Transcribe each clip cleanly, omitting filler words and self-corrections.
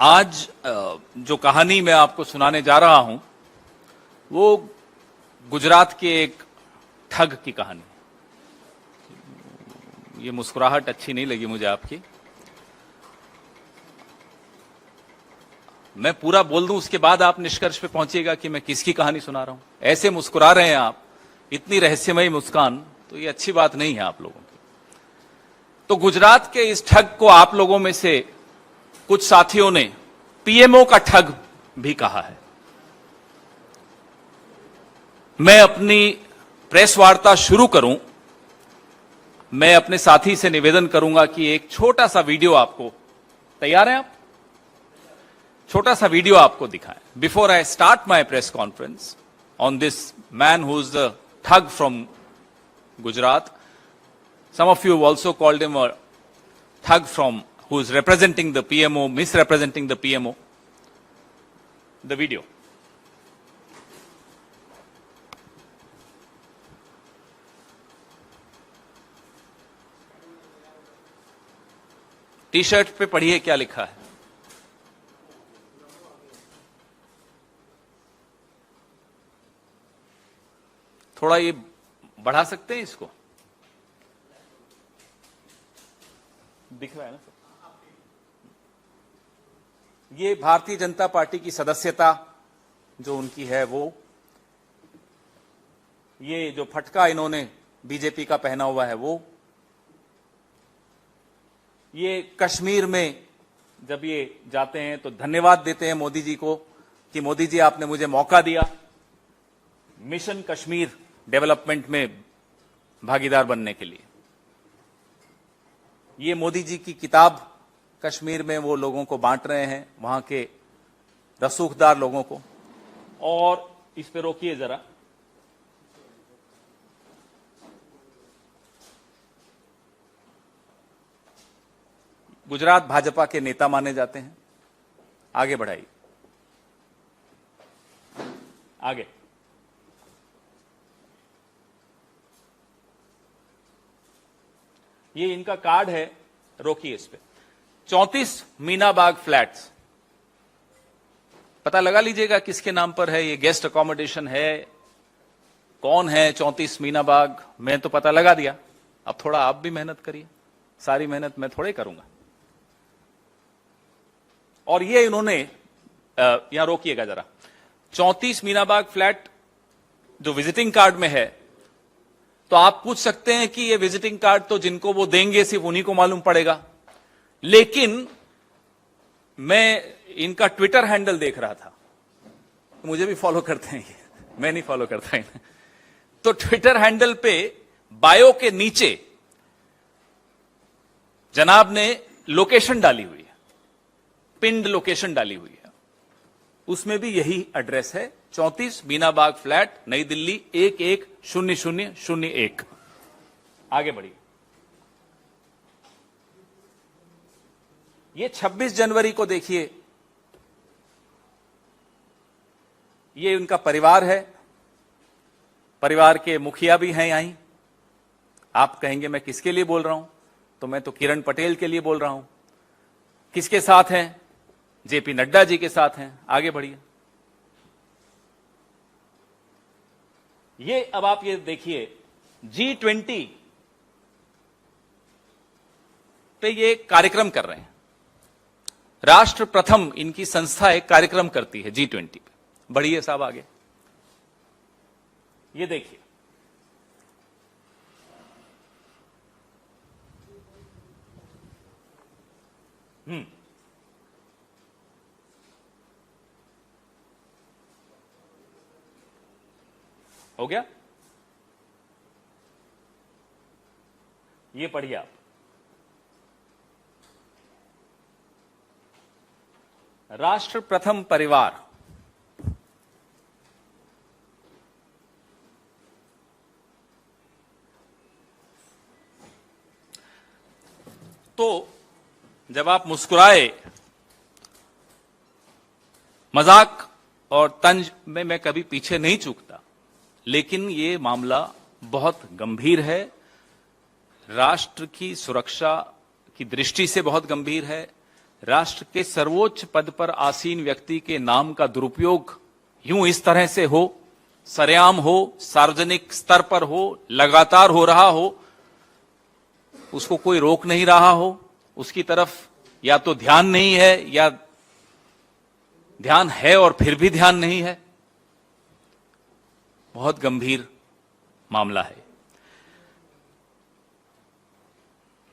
आज जो कहानी मैं आपको सुनाने जा रहा हूं वो गुजरात के एक ठग की कहानी। ये मुस्कुराहट अच्छी नहीं लगी मुझे आपकी। मैं पूरा बोल दूं उसके बाद आप निष्कर्ष पे पहुंचिएगा कि मैं किसकी कहानी सुना रहा हूं। ऐसे मुस्कुरा रहे हैं आप, इतनी रहस्यमयी मुस्कान, तो ये अच्छी बात नहीं है आप लोगों की। तो गुजरात के इस ठग को आप लोगों में से कुछ साथियों ने पीएमओ का ठग भी कहा है। मैं अपनी प्रेस वार्ता शुरू करूं, मैं अपने साथी से निवेदन करूंगा कि एक छोटा सा वीडियो आपको, तैयार हैं आप? छोटा सा वीडियो आपको दिखाएं before I start my press conference on this man who is the thug from Gujarat. Some of you have also called him a thug from who is representing the PMO, misrepresenting the PMO. The video. T-shirt पे पढ़िए क्या लिखा है. थोड़ा ये बढ़ा सकते हैं इसको. दिख रहा है ना सर? ये भारतीय जनता पार्टी की सदस्यता जो उनकी है वो, ये जो फटका इन्होंने बीजेपी का पहना हुआ है वो, ये कश्मीर में जब ये जाते हैं तो धन्यवाद देते हैं मोदी जी को कि मोदी जी आपने मुझे मौका दिया मिशन कश्मीर डेवलपमेंट में भागीदार बनने के लिए. ये मोदी जी की किताब कश्मीर में वो लोगों को बांट रहे हैं, वहां के रसूखदार लोगों को. और इस पे रोकिए जरा. गुजरात भाजपा के नेता माने जाते हैं. आगे बढ़ाइए, आगे. ये इनका कार्ड है, रोकिए इस पे. 34 मीनाबाग फ्लैट्स, पता लगा लीजिएगा किसके नाम पर है. ये गेस्ट अकोमोडेशन है. कौन है 34 मीनाबाग? मैं तो पता लगा दिया. अब थोड़ा आप भी मेहनत करिए. सारी मेहनत मैं थोड़े करूंगा. और ये इन्होंने यहां रोकिएगा जरा. 34 मीनाबाग फ्लैट जो विजिटिंग कार्ड में है, तो आप पूछ सकते हैं कि ये विजिटिंग कार्ड तो जिनको वो देंगे सिर्फ उन्हीं को मालूम पड़ेगा. लेकिन मैं इनका ट्विटर हैंडल देख रहा था. मुझे भी फॉलो करते हैं ये, मैं नहीं फॉलो करता इन्हें. तो ट्विटर हैंडल पे बायो के नीचे जनाब ने लोकेशन डाली हुई है, पिंड लोकेशन डाली हुई है. उसमें भी यही एड्रेस है, 34 मीनाबाग फ्लैट, नई दिल्ली 110001. आगे बढ़िए. ये 26 जनवरी को देखिए. ये उनका परिवार है. परिवार के मुखिया भी हैं यहीं. आप कहेंगे मैं किसके लिए बोल रहा हूं, तो मैं तो किरण पटेल के लिए बोल रहा हूं. किसके साथ हैं? जेपी नड्डा जी के साथ हैं. आगे बढ़िए. ये अब आप ये देखिए, G20 पे ये कार्यक्रम कर रहे हैं. राष्ट्र प्रथम इनकी संस्था एक कार्यक्रम करती है G20 पे. बढ़िए साहब आगे. ये देखिए, हो गया. ये पढ़िए आप. राष्ट्र प्रथम परिवार. तो जब आप मुस्कुराए, मजाक और तंज में मैं कभी पीछे नहीं चूकता, लेकिन ये मामला बहुत गंभीर है. राष्ट्र की सुरक्षा की दृष्टि से बहुत गंभीर है, राष्ट्र के सर्वोच्च पद पर आसीन व्यक्ति के नाम का दुरुपयोग यूं इस तरह से हो, सरेआम हो, सार्वजनिक स्तर पर हो, लगातार हो रहा हो, उसको कोई रोक नहीं रहा हो, उसकी तरफ या तो ध्यान नहीं है या ध्यान है और फिर भी ध्यान नहीं है, बहुत गंभीर मामला है।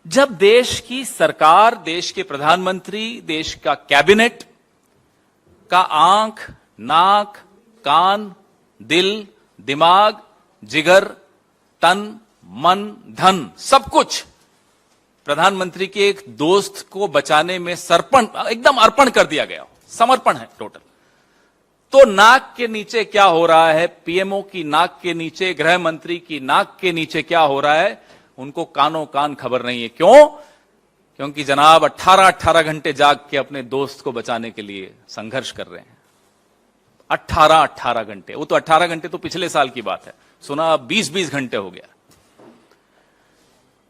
जब देश की सरकार, देश के प्रधानमंत्री, देश का कैबिनेट का आंख, नाक, कान, दिल, दिमाग, जिगर, तन, मन, धन, सब कुछ प्रधानमंत्री के एक दोस्त को बचाने में एकदम अर्पण कर दिया गया, समर्पण है टोटल, तो नाक के नीचे क्या हो रहा है, पीएमओ की नाक के नीचे, गृह मंत्री की नाक के नीचे क्या हो रहा है, उनको कानों कान खबर नहीं है। क्यों? क्योंकि जनाब 18 घंटे जाग के अपने दोस्त को बचाने के लिए संघर्ष कर रहे हैं। 18 घंटे, वो तो 18 घंटे तो पिछले साल की बात है, सुना 20 घंटे हो गया।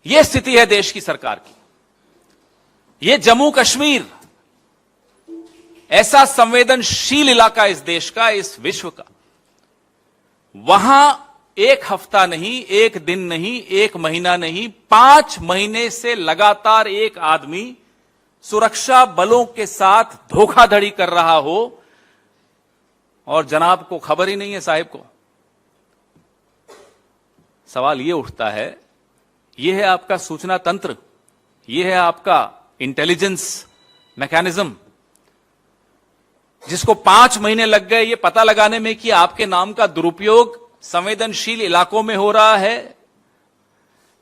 यह स्थिति है देश की सरकार की। यह जम्मू कश्मीर ऐसा संवेदनशील इलाका इस देश का, इस विश्व का, वहां एक हफ्ता नहीं, एक दिन नहीं, एक महीना नहीं, 5 महीने से लगातार एक आदमी सुरक्षा बलों के साथ धोखाधड़ी कर रहा हो और जनाब को खबर ही नहीं है, साहिब को। सवाल यह उठता है, यह है आपका सूचना तंत्र, यह है आपका इंटेलिजेंस मैकेनिज्म, जिसको 5 महीने लग गए ये पता लगाने में कि आपके नाम का दुरुपयोग संवेदनशील इलाकों में हो रहा है।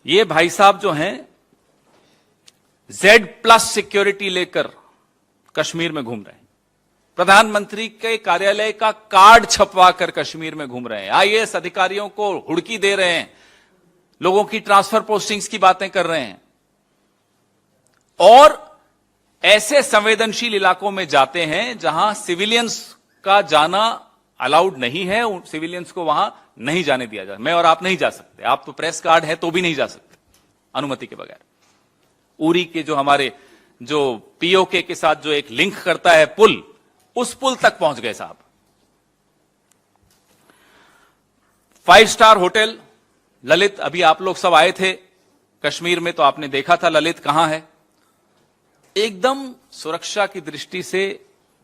ये भाई साहब जो हैं Z+ सिक्योरिटी लेकर कश्मीर में घूम रहे हैं, प्रधानमंत्री के कार्यालय का कार्ड छपवा कर कश्मीर में घूम रहे हैं, आईएएस अधिकारियों को हुड़की दे रहे हैं, लोगों की ट्रांसफर पोस्टिंग्स की बातें कर रहे हैं, और ऐसे संवेदनशील इलाकों में जाते हैं जहां सिविलियंस का जाना अलाउड नहीं है, सिविलियंस को वहां नहीं जाने दिया जाता। मैं और आप नहीं जा सकते, आप तो प्रेस कार्ड है तो भी नहीं जा सकते अनुमति के बगैर। उरी के जो हमारे जो पीओके के साथ जो एक लिंक करता है पुल, उस पुल तक पहुंच गए साहब। 5 स्टार होटल ललित, अभी आप लोग सब आए थे कश्मीर में तो आपने देखा था ललित कहां है। एकदम सुरक्षा की दृष्टि से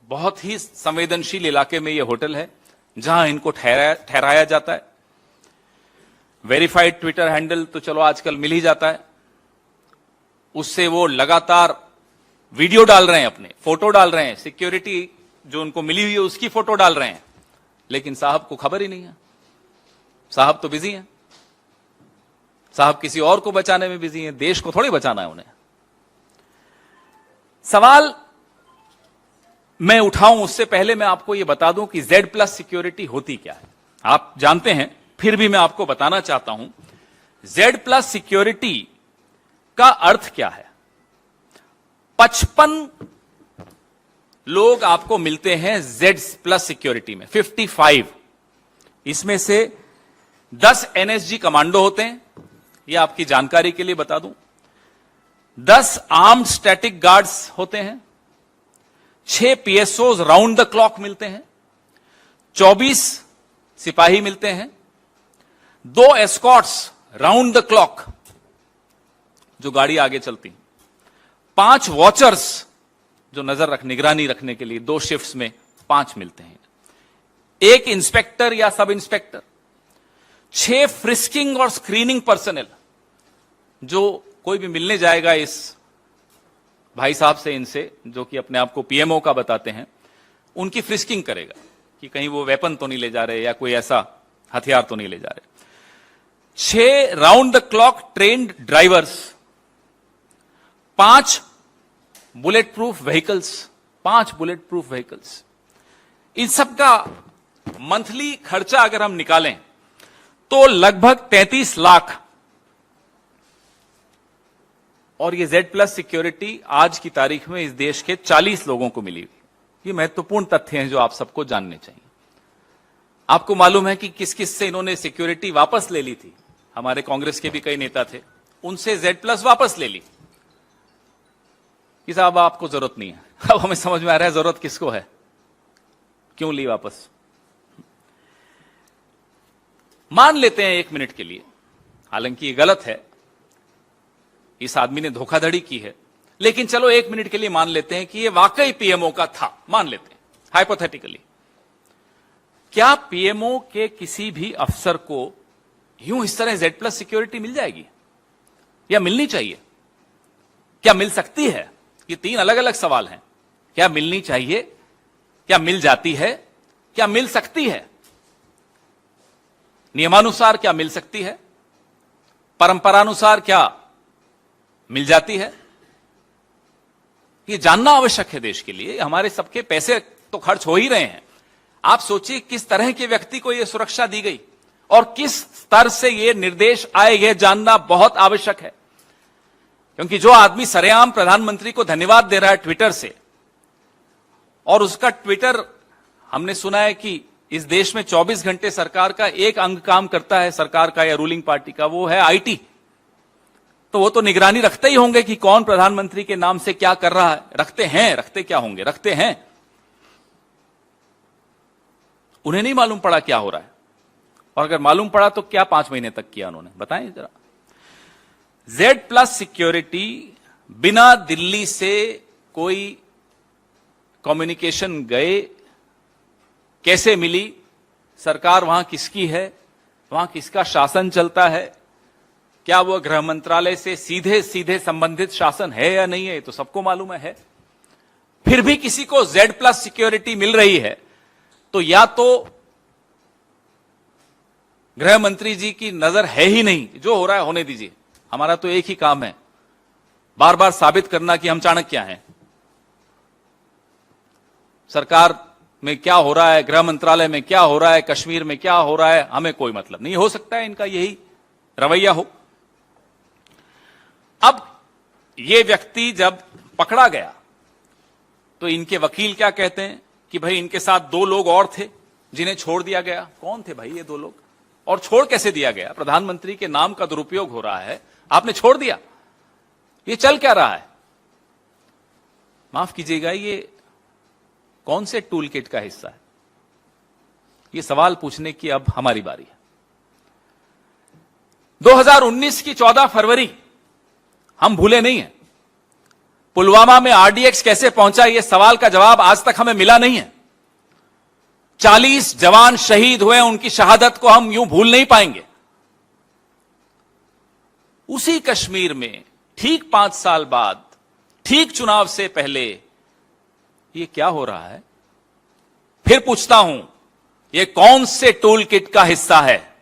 बहुत ही संवेदनशील इलाके में यह होटल है जहां इनको ठहराया जाता है। वेरीफाइड ट्विटर हैंडल तो चलो आजकल मिल ही जाता है, उससे वो लगातार वीडियो डाल रहे हैं, अपने फोटो डाल रहे हैं, सिक्योरिटी जो उनको मिली हुई है उसकी फोटो डाल रहे हैं, लेकिन साहब को खबर ही नहीं है। साहब तो बिजी हैं, साहब किसी और को बचाने में बिजी हैं, देश को थोड़ी बचाना है उन्हें। सवाल मैं उठाऊं उससे पहले मैं आपको यह बता दूं कि Z+ सिक्योरिटी होती क्या है। आप जानते हैं, फिर भी मैं आपको बताना चाहता हूं Z+ सिक्योरिटी का अर्थ क्या है। 55 लोग आपको मिलते हैं Z+ सिक्योरिटी में, 55। इसमें से 10 NSG कमांडो होते हैं, यह आपकी जानकारी के लिए बता दूं। 10 आर्म्ड स्टैटिक गार्ड्स होते हैं, 6 PSOs राउंड द क्लॉक मिलते हैं, 24 सिपाही मिलते हैं, 2 एस्कॉर्ट्स राउंड द क्लॉक जो गाड़ी आगे चलती, 5 वॉचर्स जो निगरानी रखने के लिए 2 शिफ्ट्स में 5 मिलते हैं, 1 इंस्पेक्टर या सब इंस्पेक्टर, 6 फ्रिस्किंग और स्क्रीनिंग पर्सनल, जो कोई भी मिलने जाएगा इस भाई साहब से, इनसे जो कि अपने आप को पीएमओ का बताते हैं, उनकी फ्रिस्किंग करेगा कि कहीं वो वेपन तो नहीं ले जा रहे या कोई ऐसा हथियार तो नहीं ले जा रहे। 6 round the clock trained drivers, 5 bullet proof vehicles, 5 bullet proof vehicles. इन सब का मंथली खर्चा अगर हम निकालें तो लगभग 33 लाख। और ये Z+ सिक्योरिटी आज की तारीख में इस देश के 40 लोगों को मिली हुई। ये महत्वपूर्ण तथ्य हैं जो आप सबको जानने चाहिए। आपको मालूम है कि किस किस से इन्होंने सिक्योरिटी वापस ले ली थी। हमारे कांग्रेस के भी कई नेता थे, उनसे Z+ वापस ले ली। कि साहब आपको जरूरत नहीं है। अब हमें समझ में आ रहा है जरूरत किसको है, क्यों ली वापस। मान लेते हैं 1 मिनट के लिए, हालांकि ये गलत है, इस आदमी ने धोखाधड़ी की है, लेकिन चलो 1 मिनट के लिए मान लेते हैं कि ये वाकई पीएमओ का था, मान लेते हैं हाइपोथेटिकली। क्या पीएमओ के किसी भी अफसर को यूं इस तरह Z+ सिक्योरिटी मिल जाएगी या मिलनी चाहिए? क्या मिल सकती है? ये 3 अलग अलग सवाल हैं। क्या मिलनी चाहिए, क्या मिल जाती है, क्या मिल सकती है? नियमानुसार क्या मिल सकती है, परंपरानुसार क्या मिल जाती है? ये जानना आवश्यक है देश के लिए। हमारे सबके पैसे तो खर्च हो ही रहे हैं। आप सोचिए किस तरह के व्यक्ति को यह सुरक्षा दी गई और किस स्तर से यह निर्देश आए, यह जानना बहुत आवश्यक है। क्योंकि जो आदमी सरेआम प्रधानमंत्री को धन्यवाद दे रहा है ट्विटर से, और उसका ट्विटर हमने सुना है कि इस देश में 24 घंटे सरकार का एक अंग काम करता है, सरकार का या रूलिंग पार्टी का, वो है आईटी। तो वो तो निगरानी रखते ही होंगे कि कौन प्रधानमंत्री के नाम से क्या कर रहा है। रखते क्या होंगे, रखते हैं। उन्हें नहीं मालूम पड़ा क्या हो रहा है, और अगर मालूम पड़ा तो क्या 5 महीने तक किया उन्होंने, बताएं जरा। Z+ सिक्योरिटी बिना दिल्ली से कोई कम्युनिकेशन गए कैसे मिली? सरकार वहां किसकी है, वहां किसका शासन चलता है? क्या वह गृह मंत्रालय से सीधे सीधे संबंधित शासन है या नहीं है? तो सबको मालूम है। फिर भी किसी को Z+ सिक्योरिटी मिल रही है तो या तो गृह मंत्री जी की नजर है ही नहीं, जो हो रहा है होने दीजिए, हमारा तो एक ही काम है बार बार साबित करना कि हम चाणक्य हैं। सरकार में क्या हो रहा है, गृह मंत्रालय में क्या हो रहा है, कश्मीर में क्या हो रहा है, हमें कोई मतलब नहीं। हो सकता है इनका यही रवैया हो। अब ये व्यक्ति जब पकड़ा गया तो इनके वकील क्या कहते हैं कि भाई इनके साथ 2 लोग और थे जिन्हें छोड़ दिया गया। कौन थे भाई ये 2 लोग, और छोड़ कैसे दिया गया? प्रधानमंत्री के नाम का दुरुपयोग हो रहा है, आपने छोड़ दिया। ये चल क्या रहा है? माफ कीजिएगा, ये कौन से टूल किट का हिस्सा है? ये सवाल पूछने की अब हमारी बारी है। 2019 की 14 फरवरी हम भूले नहीं हैं। पुलवामा में RDX कैसे पहुंचा, यह सवाल का जवाब आज तक हमें मिला नहीं है। 40 जवान शहीद हुए, उनकी शहादत को हम यूं भूल नहीं पाएंगे। उसी कश्मीर में ठीक 5 साल बाद, ठीक चुनाव से पहले ये क्या हो रहा है? फिर पूछता हूं, ये कौन से टूल किट का हिस्सा है?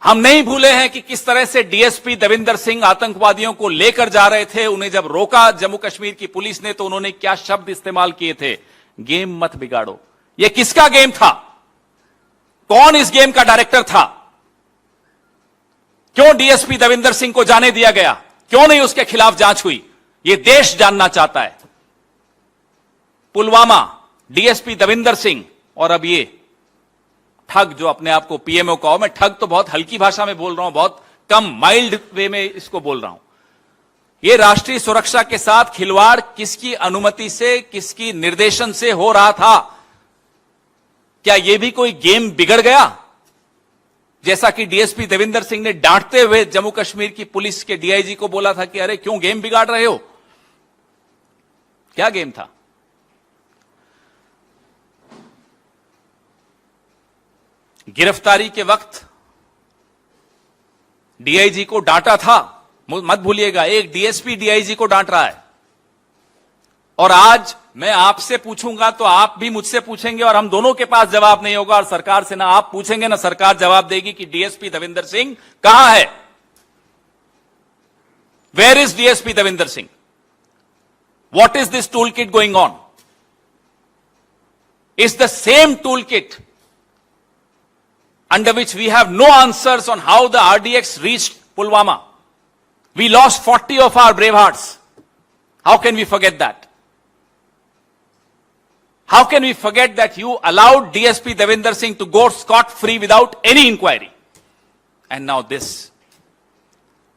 हम नहीं भूले हैं कि किस तरह से DSP देविंदर सिंह आतंकवादियों को लेकर जा रहे थे। उन्हें जब रोका जम्मू कश्मीर की पुलिस ने तो उन्होंने क्या शब्द इस्तेमाल किए थे? गेम मत बिगाड़ो। यह किसका गेम था? कौन इस गेम का डायरेक्टर था? क्यों DSP देविंदर सिंह को जाने दिया गया? क्यों नहीं उसके खिलाफ जांच हुई? यह देश जानना चाहता है। पुलवामा, DSP देविंदर सिंह और अब ये ठग जो अपने आप को पीएमओ कहो। मैं ठग तो बहुत हल्की भाषा में बोल रहा हूं, बहुत कम माइल्ड वे में इसको बोल रहा हूं। यह राष्ट्रीय सुरक्षा के साथ खिलवाड़ किसकी अनुमति से, किसकी निर्देशन से हो रहा था? क्या यह भी कोई गेम बिगड़ गया? जैसा कि DSP देविंदर सिंह ने डांटते हुए जम्मू कश्मीर की पुलिस के DIG को बोला था कि अरे क्यों गेम बिगाड़ रहे हो? क्या गेम था? गिरफ्तारी के वक्त DIG को डांटा था, मत भूलिएगा। एक DSP DIG को डांट रहा है। और आज मैं आपसे पूछूंगा तो आप भी मुझसे पूछेंगे और हम दोनों के पास जवाब नहीं होगा। और सरकार से ना आप पूछेंगे ना सरकार जवाब देगी कि DSP देविंदर सिंह कहां है? Where is DSP Devinder Singh? What is this tool kit going on? Is the same tool kit under which we have no answers on how the RDX reached Pulwama. We lost 40 of our brave hearts. How can we forget that? How can we forget that you allowed DSP Devinder Singh to go scot-free without any inquiry? And now this.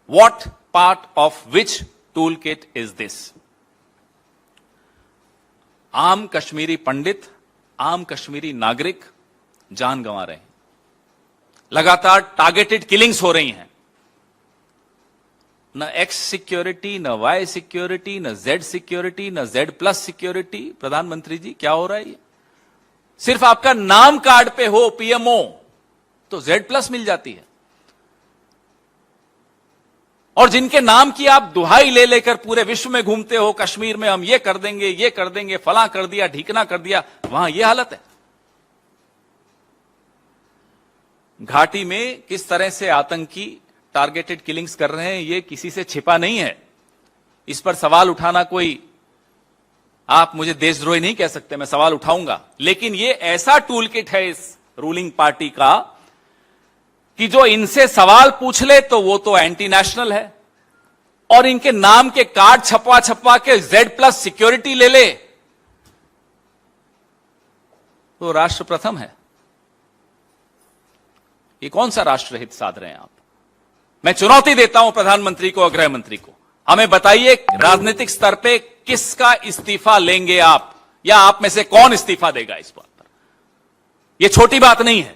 What part of which tool kit is this? आम कश्मीरी पंडित, आम कश्मीरी नागरिक जान गंवा रहे हैं, लगातार targeted killings हो रही हैं। न एक्स सिक्योरिटी, न वाई सिक्योरिटी, न जेड सिक्योरिटी, न जेड प्लस सिक्योरिटी। प्रधानमंत्री जी, क्या हो रहा है ये? सिर्फ आपका नाम कार्ड पे हो पीएमओ तो जेड प्लस मिल जाती है, और जिनके नाम की आप दुहाई ले लेकर पूरे विश्व में घूमते हो, कश्मीर में हम ये कर देंगे, फलां कर दिया, ढीकना कर दिया, वहां ये हालत है। घाटी में किस तरह से आतंकी टारगेटेड किलिंग्स कर रहे हैं, ये किसी से छिपा नहीं है। इस पर सवाल उठाना कोई, आप मुझे देशद्रोही नहीं कह सकते, मैं सवाल उठाऊंगा। लेकिन ये ऐसा टूल किट है इस रूलिंग पार्टी का कि जो इनसे सवाल पूछ ले तो वो तो एंटी नेशनल है, और इनके नाम के कार्ड छपवा छपवा के जेड प्लस सिक्योरिटी ले ले तो राष्ट्र प्रथम है। ये कौन सा राष्ट्रहित साध रहे हैं आप? मैं चुनौती देता हूं प्रधानमंत्री को और गृह मंत्री को, हमें बताइए राजनीतिक स्तर पे किसका इस्तीफा लेंगे आप, या आप में से कौन इस्तीफा देगा इस बात पर? यह छोटी बात नहीं है,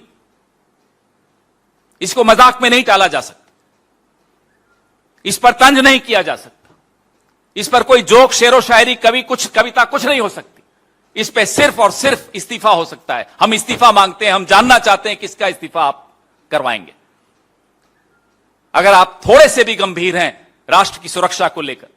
इसको मजाक में नहीं टाला जा सकता, इस पर तंज नहीं किया जा सकता, इस पर कोई जोक, शेरो शायरी, कविता कुछ नहीं हो सकती। इस पे सिर्फ और सिर्फ इस्तीफा हो सकता है। हम इस्तीफा मांगते हैं, हम जानना चाहते हैं किसका इस्तीफा आप करवाएंगे। अगर आप थोड़े से भी गंभीर हैं राष्ट्र की सुरक्षा को लेकर,